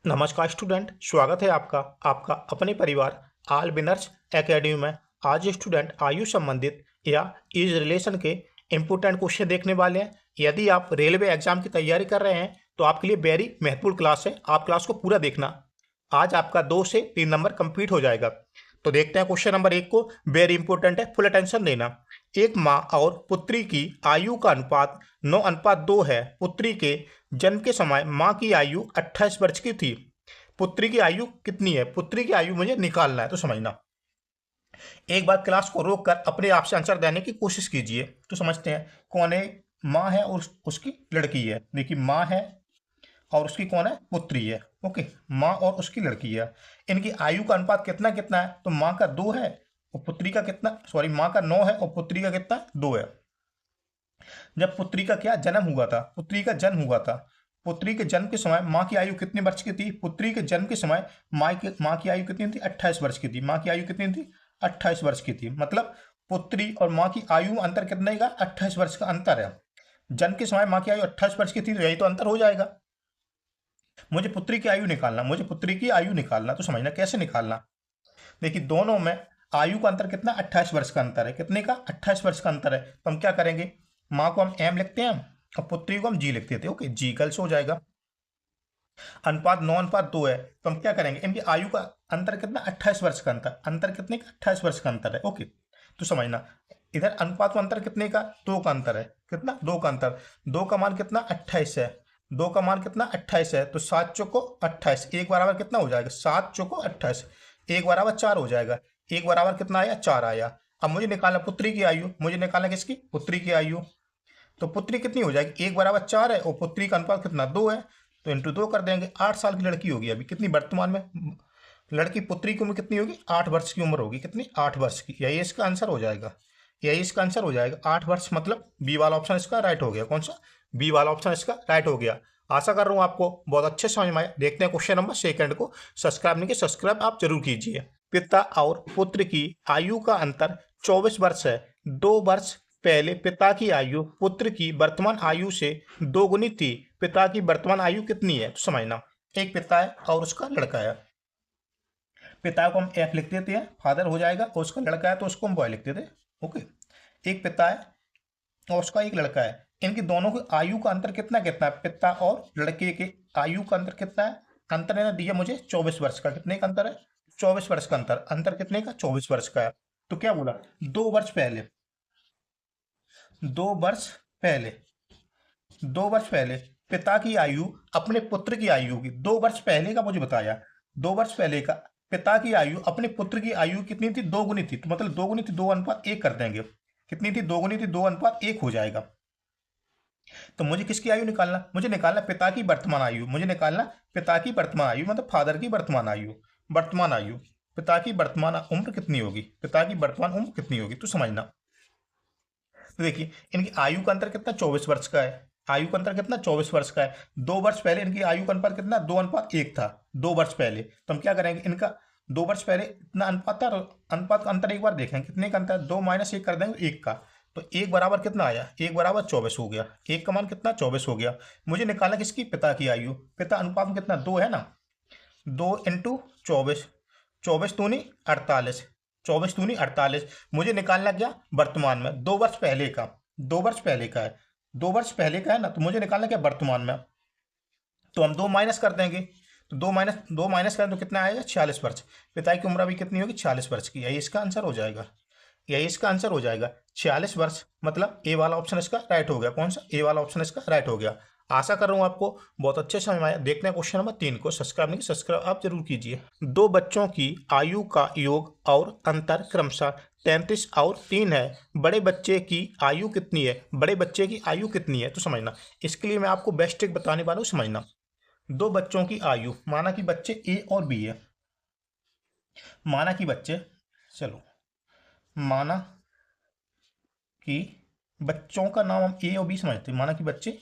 नमस्कार स्टूडेंट, स्वागत है आपका आपका अपने परिवार ऑल विनर्स एकेडमी में। आज स्टूडेंट आयु संबंधित या इस रिलेशन के इम्पोर्टेंट क्वेश्चन देखने वाले हैं। यदि आप रेलवे एग्जाम की तैयारी कर रहे हैं तो आपके लिए वेरी महत्वपूर्ण क्लास है। आप क्लास को पूरा देखना। आज आपका 2 से 3 नंबर कंप्लीट हो जाएगा। तो देखते हैं क्वेश्चन नंबर 1 को। वेरी इंपॉर्टेंट है, फुल अटेंशन देना। एक माँ और पुत्री की आयु का अनुपात 9:2 है। पुत्री के जन्म के समय माँ की आयु 28 वर्ष की थी। पुत्री की आयु कितनी है? पुत्री की आयु मुझे निकालना है, तो समझना। एक बार क्लास को रोक कर अपने आप से आंसर देने की कोशिश कीजिए। तो समझते हैं कौन है। माँ है और उसकी लड़की है। देखिए, माँ है और उसकी कौन है? पुत्री है। ओके, माँ और उसकी लड़की है। इनकी आयु का अनुपात कितना कितना है? तो माँ का 2 है और पुत्री का कितना, सॉरी, माँ का 9 है और पुत्री का कितना? 2 है। जब पुत्री का क्या जन्म हुआ था? पुत्री का जन्म हुआ था। पुत्री के जन्म के समय माँ की आयु कितने वर्ष की थी? पुत्री के जन्म के समय माँ की आयु कितनी थी? 28 वर्ष की थी। माँ की आयु कितनी थी? 28 वर्ष की थी। मतलब पुत्री और माँ की आयु में अंतर कितने का? 28 वर्ष का अंतर है। जन्म के समय माँ की आयु 28 वर्ष की थी, तो यही तो अंतर हो जाएगा। मुझे पुत्री की आयु निकालना, मुझे पुत्री की आयु निकालना। तो समझना कैसे निकालना। देखिए, दोनों में आयु का अंतर कितना? 28 वर्ष का अंतर है। कितने का? 28 वर्ष का अंतर है। तो हम क्या करेंगे? माँ को हम एम लिखते हैं और पुत्री को हम जी लिख देते हैं। ओके, जी कल से हो जाएगा। अनुपात 9:2 है, तो हम क्या करेंगे? इनकी आयु का अंतर कितना? 28 वर्ष का अंतर। अंतर कितने का? 28 वर्ष का अंतर है। ओके, तो समझना इधर अनुपात में अंतर कितने का? 2 का अंतर है। कितना? 2 का अंतर। 2 का मान कितना? 28 है। 2 का मान कितना? 28 है। तो 7 चौको 28, एक बराबर कितना हो जाएगा? 7 चौको 28, एक बराबर 4 हो जाएगा। एक बराबर कितना आया? 4 आया। अब मुझे निकालना पुत्री की आयु। मुझे निकालना किसकी? पुत्री की आयु। तो पुत्री कितनी हो जाएगी? एक बराबर 4 है और पुत्री का अनुपात कितना? 2 है। तो इंटू 2 कर देंगे। 8 साल की लड़की होगी अभी। कितनी वर्तमान में? लड़की पुत्री की उम्र कितनी होगी? 8 वर्ष की उम्र होगी। कितनी? 8 वर्ष की। यही इसका आंसर हो जाएगा। यही इसका आंसर हो जाएगा। 8 वर्ष, मतलब बी वाला ऑप्शन इसका राइट हो गया। कौन सा? बी वाला ऑप्शन इसका राइट हो गया। आशा कर रहा हूँ आपको बहुत अच्छे समझ में आया। देखते हैं क्वेश्चन नंबर सेकंड को। सब्सक्राइब नहीं किया, सब्सक्राइब आप जरूर कीजिए। पिता और पुत्र की आयु का अंतर 24 वर्ष है। 2 वर्ष पहले पिता की आयु पुत्र की वर्तमान आयु से दोगुनी थी। पिता की वर्तमान आयु कितनी है? तो समझना, एक पिता है और उसका लड़का है। पिता को हम एफ लिख देते हैं, फादर हो जाएगा, और उसका लड़का है तो उसको हम बॉय लिख देते हैं। ओके, एक पिता है और उसका एक लड़का है। इनकी दोनों की आयु का अंतर कितना कितना है? पिता और लड़के के आयु का अंतर कितना है? अंतर है ना, दिया मुझे 24 वर्ष का। कितने का अंतर है? 24 वर्ष का अंतर। अंतर कितने का? 24 वर्ष का है। तो क्या बोला? 2 वर्ष पहले, 2 वर्ष पहले, 2 वर्ष पहले पिता की आयु अपने पुत्र की आयु की 2 वर्ष पहले का मुझे बताया। 2 वर्ष पहले का पिता की आयु अपने पुत्र की आयु कितनी थी? 2 गुनी थी। तो मतलब 2 गुनी थी 2:1 कर देंगे। कितनी थी? 2 गुनी थी 2:1 हो जाएगा। तो मुझे किसकी आयु निकालना? मुझे निकालना पिता की वर्तमान आयु। मुझे निकालना पिता की वर्तमान आयु, मतलब फादर की वर्तमान आयु। वर्तमान आयु, पिता की वर्तमान उम्र कितनी होगी? पिता की वर्तमान उम्र कितनी होगी? तो समझना। तो देखिए, इनकी आयु का अंतर कितना? 24 वर्ष का है। आयु का अंतर कितना? 24 वर्ष का है। 2 वर्ष पहले इनकी आयु का अनुपात कितना? 2:1 था। 2 वर्ष पहले। तो हम क्या करेंगे? इनका 2 वर्ष पहले इतना अनुपात था। अनुपात का अंतर एक बार देखें कितने का अंतर है। 2 - 1 कर देंगे 1 का। तो 1 बराबर कितना आया? 1 बराबर 24 हो गया। 1 का मान कितना? 24 हो गया। मुझे निकालना किसकी? पिता की आयु। पिता अनुपात में कितना? 2 है ना। 2 इंटू 24, 24 दूनी 48, 24 दूनी 48। मुझे निकालना क्या? वर्तमान में। 2 वर्ष पहले का, 2 वर्ष पहले का है। 2 वर्ष पहले का है ना, तो मुझे निकालना क्या? वर्तमान में। तो हम 2 माइनस कर देंगे। तो 2 माइनस करें तो कितना आएगा? 46 वर्ष। पिता की उम्र अभी कितनी होगी? 46 वर्ष की। यही इसका आंसर हो जाएगा। यही इसका आंसर हो जाएगा। 46 वर्ष, मतलब ए वाला ऑप्शन इसका राइट हो गया। कौन सा? ए वाला ऑप्शन इसका राइट हो गया। आशा कर रहा हूँ आपको बहुत अच्छे समझ में आया। देखते हैं क्वेश्चन नंबर 3 को। सब्सक्राइब नहीं, सब्सक्राइब आप जरूर कीजिए। दो बच्चों की आयु का योग और अंतर क्रमशः 33 और 3 है। बड़े बच्चे की आयु कितनी है? बड़े बच्चे की आयु कितनी है? तो समझना, इसके लिए मैं आपको बेस्ट ट्रिक बताने वाला हूँ। समझना, दो बच्चों की आयु, माना कि बच्चे ए और बी है। माना कि बच्चे, चलो, माना कि बच्चों का नाम हम ए और बी समझते हैं। माना कि बच्चे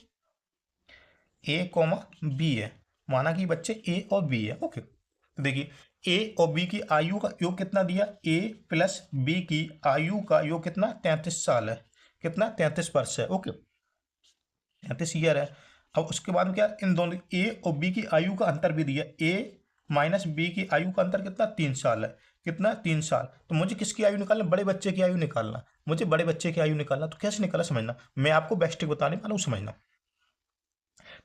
ए कॉमा बी है। माना कि बच्चे ए और बी है। ओके, तो देखिए, ए और बी की आयु का योग कितना दिया? ए प्लस बी की आयु का योग कितना? 33 साल है। कितना? 33 वर्ष है। ओके, 33 ईयर है। अब उसके बाद में क्या, इन दोनों ए और बी की आयु का अंतर भी दिया, ए माइनस बी की आयु का अंतर कितना, 3 साल है। कितना, 3 साल। तो मुझे किसकी आयु निकालना, बड़े बच्चे की आयु निकालना, मुझे बड़े बच्चे की आयु निकालना। तो कैसे निकाला समझना, मैं आपको बेस्ट बताने वाला हूँ, समझना।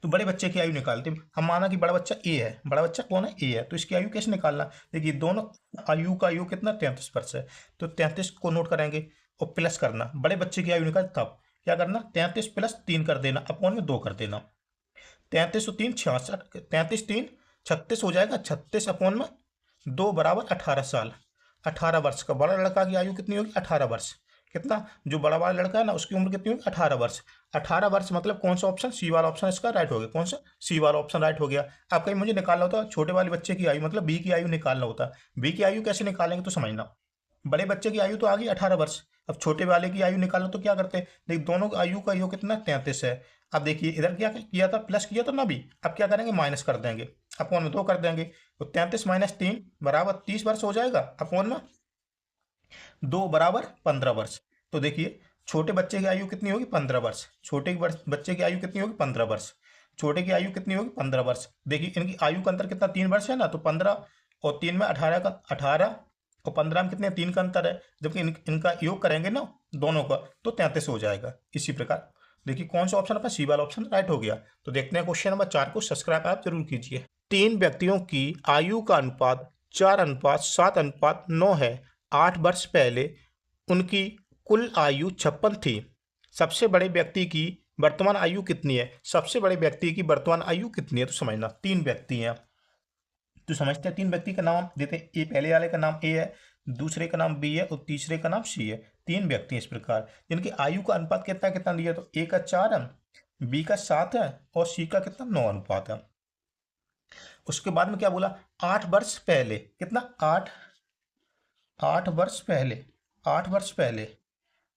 तो बड़े बच्चे की आयु निकालते हैं हम, माना कि बड़ा बच्चा ए है, बड़ा बच्चा कौन है, ए है, तो इसकी आयु कैसे निकालना, देखिए दोनों आयु का आयु कितना, 33 वर्ष है। तो 33 को नोट करेंगे और प्लस करना, बड़े बच्चे की आयु निकाल, तब क्या करना, 33 प्लस 3 कर देना, अपॉन में 2 कर देना। 33 और 3 66, 33 3 36 हो जाएगा, 36 अपॉन में 2 बराबर 18 साल, 18 वर्ष का। बड़ा लड़का की आयु कितनी होगी, 18 वर्ष। कितना, जो बड़ा वाला लड़का है ना उसकी उम्र कितनी होगी, 18 वर्ष। 18 वर्ष मतलब कौन सा ऑप्शन, सी वाला ऑप्शन इसका राइट हो गया। कौन सा, सी वाला ऑप्शन राइट हो गया। अब कहीं मुझे निकालना होता छोटे वाले बच्चे की आयु, मतलब बी की आयु निकालना होता। बी की आयु कैसे निकालेंगे तो समझना, बड़े बच्चे की आयु तो आ गई 18 वर्ष, अब छोटे वाले की आयु निकालना तो क्या करते हैं, देखिए दोनों की आयु का योग कितना, 33 है। अब देखिए इधर क्या किया था, प्लस किया था ना भी, अब क्या करेंगे, माइनस कर देंगे, अपॉन में 2 कर देंगे। तो 33 माइनस 3 बराबर 30 वर्ष हो जाएगा, अपॉन में 2 बराबर 15 वर्ष। तो देखिए छोटे बच्चे की आयु कितनी होगी, 15 वर्ष। बच्चे की आयु कितनी होगी, 15 वर्ष। छोटे की आयु कितनी होगी, 15 वर्ष। देखिए इनकी आयु का अंतर कितना, 3 वर्ष है ना, तो 15 और 3 में 18 का, 18 और 15 में कितने, 3 का अंतर है। जबकि इनका योग करेंगे ना दोनों का तो 33 हो जाएगा। इसी प्रकार देखिए कौन सा ऑप्शन अपना, सी वाला ऑप्शन राइट हो गया। तो देखते हैं क्वेश्चन नंबर 4 को, सब्सक्राइब आप जरूर कीजिए। 3 व्यक्तियों की आयु का अनुपात 4:7:9 है। 8 वर्ष पहले उनकी कुल आयु 56 थी। सबसे बड़े व्यक्ति की वर्तमान आयु कितनी है, सबसे बड़े व्यक्ति की वर्तमान आयु कितनी है। तो समझना 3 व्यक्ति हैं, तो समझते हैं 3 व्यक्ति का नाम देते हैं। ए पहले वाले का नाम ए है, दूसरे का नाम बी है और तीसरे का नाम सी है। 3 व्यक्ति हैं इस प्रकार, जिनकी आयु का अनुपात कितना कितना दिया, तो ए का 4 है, बी का 7 है और सी का कितना 9 अनुपात है। उसके बाद में क्या बोला, 8 वर्ष पहले, कितना 8 वर्ष पहले, 8 वर्ष पहले,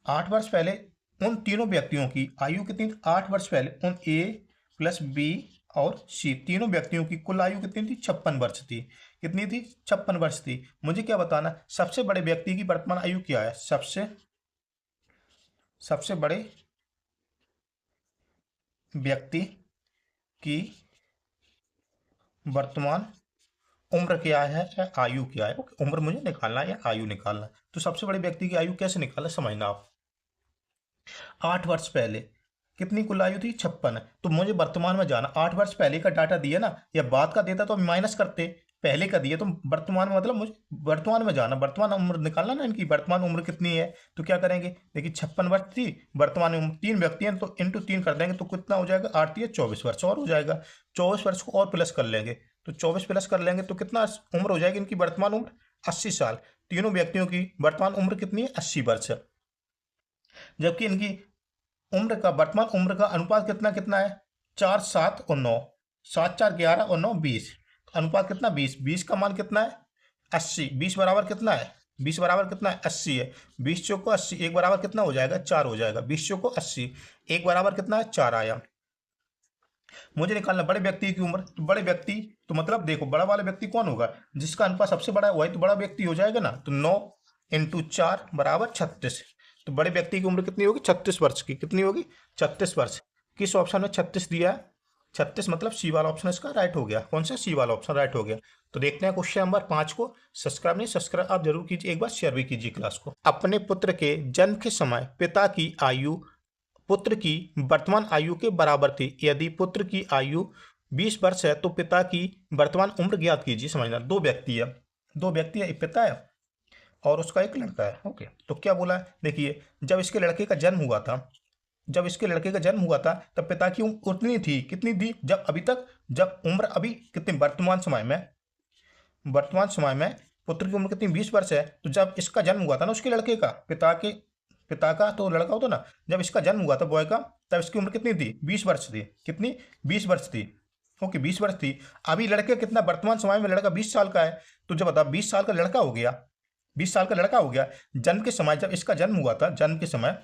8 वर्ष पहले उन तीनों व्यक्तियों की आयु कितनी, 8 वर्ष पहले उन ए प्लस बी और सी तीनों व्यक्तियों की कुल आयु कितनी थी, 56 वर्ष थी। कितनी थी, 56 वर्ष थी। मुझे क्या बताना, सबसे बड़े व्यक्ति की वर्तमान आयु क्या है, सबसे बड़े व्यक्ति की वर्तमान उम्र क्या है या आयु क्या है। उम्र मुझे निकालना है या आयु निकालना है। तो सबसे बड़े व्यक्ति की आयु कैसे निकालना, समझना आप। 8 वर्ष पहले कितनी कुल आयु थी, 56 है। तो मुझे वर्तमान में जाना, 8 वर्ष पहले का डाटा दिया ना, या बाद का देता तो हम माइनस करते, पहले का दिया तो वर्तमान में, मतलब मुझे वर्तमान में जाना, वर्तमान उम्र निकालना ना, इनकी वर्तमान उम्र कितनी है। तो क्या करेंगे, देखिए 56 वर्ष थी, वर्तमान उम्र 3 व्यक्ति हैं तो इंटू 3 कर देंगे, तो कितना हो जाएगा, 8 या 24 वर्ष और हो जाएगा। 24 वर्ष को और प्लस कर लेंगे, तो 24 प्लस कर लेंगे तो कितना उम्र हो जाएगी इनकी वर्तमान उम्र, 80 साल। तीनों व्यक्तियों की वर्तमान उम्र कितनी है, 80 वर्ष है। जबकि इनकी उम्र का, वर्तमान उम्र का अनुपात कितना कितना है, 4 7 और 9, 7 4 11 और 9 20, अनुपात कितना 20, 20 का मान कितना है 80, 20 बराबर कितना है, 20 बराबर कितना है 80 है। 20 चौको 80, एक बराबर कितना हो जाएगा 4 हो जाएगा। 20 चौको 80, एक बराबर कितना है 4 आया। मुझे निकालना बड़े व्यक्ति की उम्र, तो बड़े व्यक्ति तो मतलब देखो बड़ा वाला व्यक्ति कौन होगा, जिसका अनुपात सबसे बड़ा है वही तो बड़ा व्यक्ति हो जाएगा ना। तो 9 इंटू 4 बराबर 36। तो बड़े व्यक्ति की उम्र कितनी होगी, 36 वर्ष की। कितनी होगी, 36 वर्ष। किस ऑप्शन में 36 दिया है, 36 मतलब सी वाला ऑप्शन इसका राइट हो गया। कौन सा, सी वाला ऑप्शन राइट हो गया। तो देखते हैं क्वेश्चन नंबर 5 को। सब्सक्राइब नहीं, सब्सक्राइब आप जरूर कीजिए, एक बार शेयर भी कीजिए क्लास को। अपने पुत्र के जन्म के समय पिता की आयु पुत्र की वर्तमान आयु के बराबर थी। यदि पुत्र की आयु 20 वर्ष है तो पिता की वर्तमान उम्र ज्ञात कीजिए। समझना, दो व्यक्ति है, एक पिता है और उसका एक लड़का है। ओके, तो क्या बोला है, देखिए जब इसके लड़के का जन्म हुआ था तब पिता की उम्र उतनी थी, कितनी थी, जब उम्र अभी कितनी, वर्तमान समय में पुत्र की उम्र कितनी, 20 वर्ष है। तो जब इसका जन्म हुआ था ना उसके लड़के का, पिता का तो लड़का होता ना, जब इसका जन्म हुआ था बॉय का, तब इसकी उम्र कितनी थी, 20 वर्ष थी। कितनी, 20 वर्ष थी। ओके, 20 वर्ष थी। अभी लड़के कितना, वर्तमान समय में लड़का 20 साल का है। तो जब बता 20 साल का लड़का हो गया, 20 साल का लड़का हो गया जन्म के समय, जब इसका जन्म हुआ था, जन्म के समय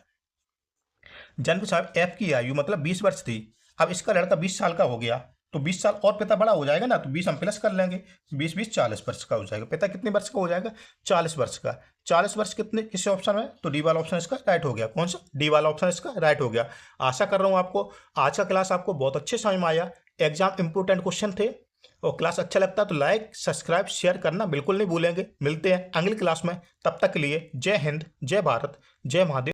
एफ की आयु मतलब 20 वर्ष थी। अब इसका लड़का 20 साल का हो गया तो 20 साल और पिता बड़ा हो जाएगा ना, तो 20 हम प्लस कर लेंगे, 20 20 40 वर्ष का हो जाएगा। पिता कितने वर्ष का हो जाएगा? 40 वर्ष का। 40 वर्ष कितने किस ऑप्शन में? तो डी वाला ऑप्शन इसका राइट हो गया। कौन सा? डी वाला ऑप्शन इसका राइट हो गया। आशा कर रहा हूँ आपको आज का क्लास आपको बहुत अच्छे समझ में आया। एग्जाम इंपोर्टेंट क्वेश्चन थे और क्लास अच्छा लगता है तो लाइक सब्सक्राइब शेयर करना बिल्कुल नहीं भूलेंगे। मिलते हैं अगली क्लास में, तब तक के लिए जय हिंद, जय भारत, जय महादेव।